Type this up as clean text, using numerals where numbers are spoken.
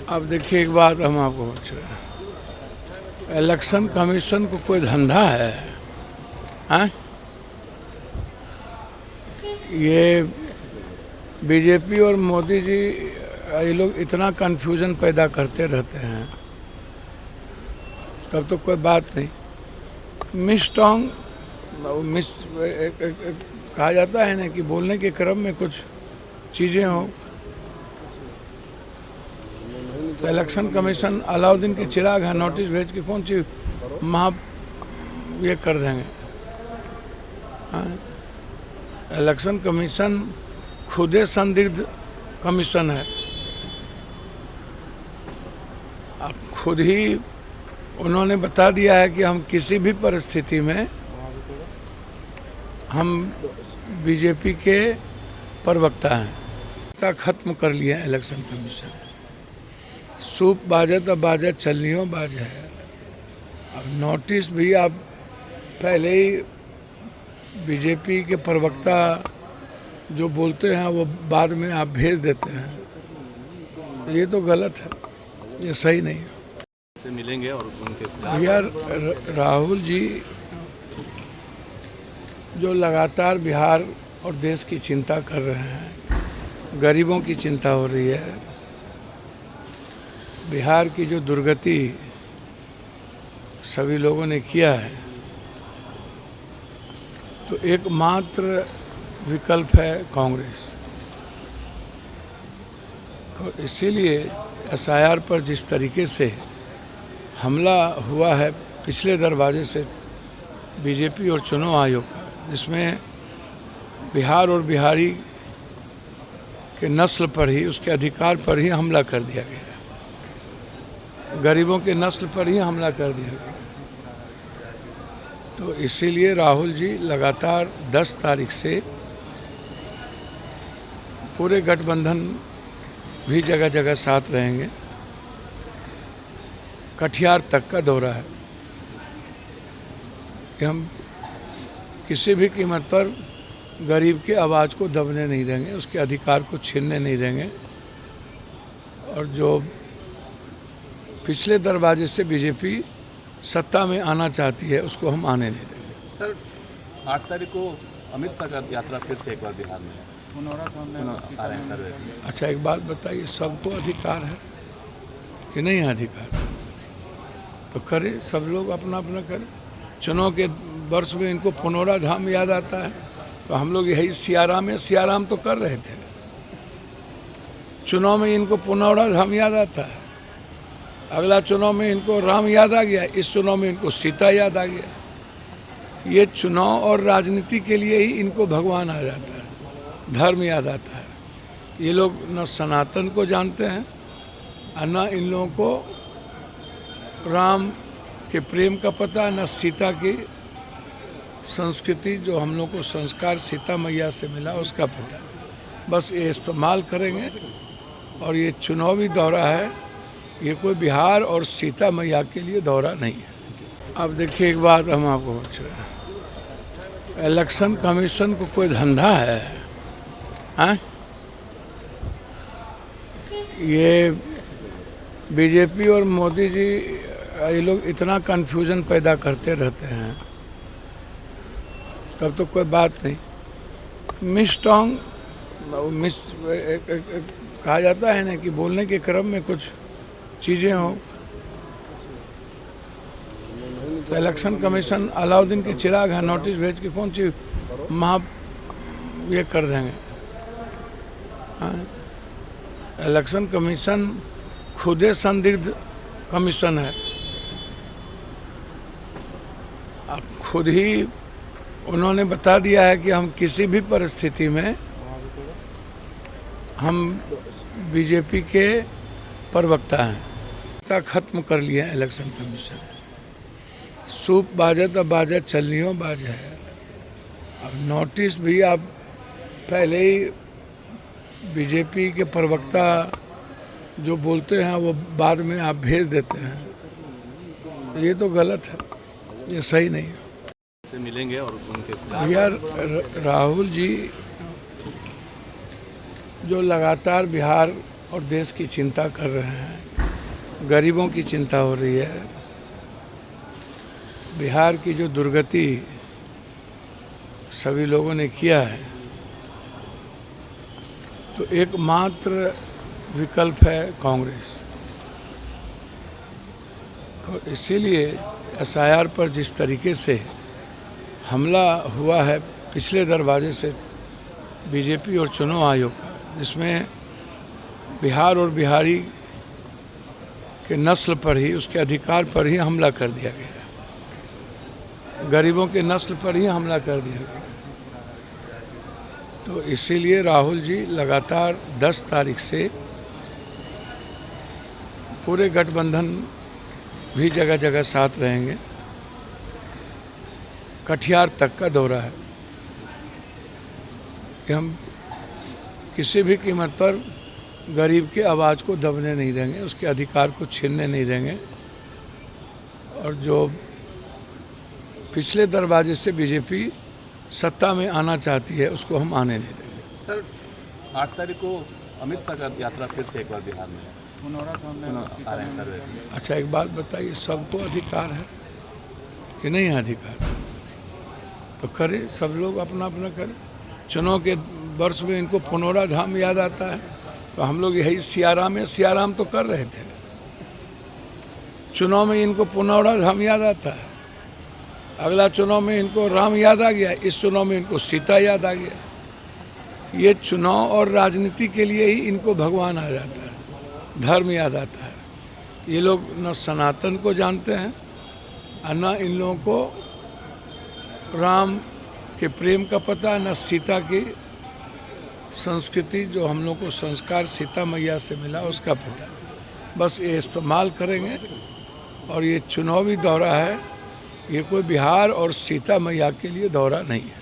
अब देखिए, एक बात हम आपको पूछ रहे हैं, इलेक्शन कमीशन को कोई धंधा है? हाँ, ये बीजेपी और मोदी जी, ये लोग इतना कन्फ्यूजन पैदा करते रहते हैं, तब तो कोई बात नहीं। मिस कहा जाता है ना कि बोलने के क्रम में कुछ चीज़ें हो, तो इलेक्शन कमीशन अलाउद्दीन के चिराग है, नोटिस भेज के कौन सी ये कर देंगे। हाँ, इलेक्शन कमीशन खुदे संदिग्ध कमीशन है। अब खुद ही उन्होंने बता दिया है कि हम किसी भी परिस्थिति में हम बीजेपी के प्रवक्ता हैं। खत्म कर लिया इलेक्शन कमीशन। सूप बाजत अब बाजत चलनियों बाज है। अब नोटिस भी आप पहले ही बीजेपी के प्रवक्ता जो बोलते हैं वो बाद में आप भेज देते हैं, ये तो गलत है, ये सही नहीं है। से मिलेंगे और उनके भैया राहुल जी जो लगातार बिहार और देश की चिंता कर रहे हैं, गरीबों की चिंता हो रही है, बिहार की जो दुर्गति सभी लोगों ने किया है, तो एकमात्र विकल्प है कांग्रेस। तो इसीलिए एसआईआर पर जिस तरीके से हमला हुआ है पिछले दरवाजे से बीजेपी और चुनाव आयोग का, जिसमें बिहार और बिहारी के नस्ल पर ही, उसके अधिकार पर ही हमला कर दिया गया, गरीबों के नस्ल पर ही हमला कर दिया गया। तो इसीलिए राहुल जी लगातार 10 तारीख से पूरे गठबंधन भी जगह जगह साथ रहेंगे। कटिहार तक का दौरा है कि हम किसी भी कीमत पर गरीब के आवाज़ को दबने नहीं देंगे, उसके अधिकार को छीनने नहीं देंगे, और जो पिछले दरवाजे से बीजेपी सत्ता में आना चाहती है उसको हम आने नहीं देंगे। सर 8 तारीख को अमित शाह का यात्रा फिर से एक बार बिहार में आ रहे हैं सर। अच्छा, एक बात बताइए, सबको अधिकार है कि नहीं है अधिकार? तो करे, सब लोग अपना अपना करें। चुनाव के वर्ष में इनको पुनौरा धाम याद आता है, तो हम लोग यही सियाराम तो कर रहे थे। चुनाव में इनको पुनौरा धाम याद आता है, अगला चुनाव में इनको राम याद आ गया, इस चुनाव में इनको सीता याद आ गया। ये चुनाव और राजनीति के लिए ही इनको भगवान आ जाता है, धर्म याद आता है। ये लोग न सनातन को जानते हैं और न इन लोगों को राम के प्रेम का पता, न सीता की संस्कृति, जो हम लोग को संस्कार सीता मैया से मिला, उसका पता। बस ये इस्तेमाल करेंगे। और ये चुनावी दौरा है, ये कोई बिहार और सीता मैया के लिए दौरा नहीं है। अब देखिए, एक बात हम आपको पूछ रहे हैं, इलेक्शन कमीशन को कोई धंधा है? हाँ, ये बीजेपी और मोदी जी, ये लोग इतना कन्फ्यूजन पैदा करते रहते हैं, तब तो कोई बात नहीं। कहा जाता है ना कि बोलने के क्रम में कुछ चीज़ें हो, तो इलेक्शन कमीशन अलाउद्दीन के चिराग है, नोटिस भेज के कौन सी ये कर देंगे। हाँ, इलेक्शन कमीशन खुदे संदिग्ध कमीशन है। अब खुद ही उन्होंने बता दिया है कि हम किसी भी परिस्थिति में हम बीजेपी के प्रवक्ता हैं। खत्म कर लिया इलेक्शन कमीशन। सूप बाजत अब बाजत चलनियों बाज है। अब नोटिस भी आप पहले ही बीजेपी के प्रवक्ता जो बोलते हैं वो बाद में आप भेज देते हैं, ये तो गलत है, ये सही नहीं है। से मिलेंगे और उनके भैया राहुल जी जो लगातार बिहार और देश की चिंता कर रहे हैं, गरीबों की चिंता हो रही है। बिहार की जो दुर्गति सभी लोगों ने किया है, तो एकमात्र विकल्प है कांग्रेस। तो इसीलिए एसआईआर पर जिस तरीके से हमला हुआ है पिछले दरवाजे से बीजेपी और चुनाव आयोग का, जिसमें बिहार और बिहारी के नस्ल पर ही, उसके अधिकार पर ही हमला कर दिया गया, गरीबों के नस्ल पर ही हमला कर दिया गया। तो इसीलिए राहुल जी लगातार 10 तारीख से पूरे गठबंधन भी जगह जगह साथ रहेंगे। कटिहार तक का दौरा है कि हम किसी भी कीमत पर गरीब के आवाज़ को दबने नहीं देंगे, उसके अधिकार को छीनने नहीं देंगे, और जो पिछले दरवाजे से बीजेपी सत्ता में आना चाहती है उसको हम आने नहीं देंगे। सर 8 तारीख को अमित शाह का यात्रा फिर से एक बार बिहार में आ रहे हैं सर। अच्छा, एक बात बताइए, सबको अधिकार है कि नहीं है अधिकार? तो करे, सब लोग अपना अपना करें। चुनाव के वर्ष में इनको पुनौरा धाम याद आता है, तो हम लोग यही सियाराम तो कर रहे थे। चुनाव में इनको पुनौरा धाम याद आता है, अगला चुनाव में इनको राम याद आ गया, इस चुनाव में इनको सीता याद आ गया। ये चुनाव और राजनीति के लिए ही इनको भगवान आ जाता है, धर्म याद आता है। ये लोग न सनातन को जानते हैं और न इन लोगों को राम के प्रेम का पता, न सीता की संस्कृति, जो हम लोग को संस्कार सीता मैया से मिला, उसका पता। बस ये इस्तेमाल करेंगे। और ये चुनावी दौरा है, ये कोई बिहार और सीता मैया के लिए दौरा नहीं है।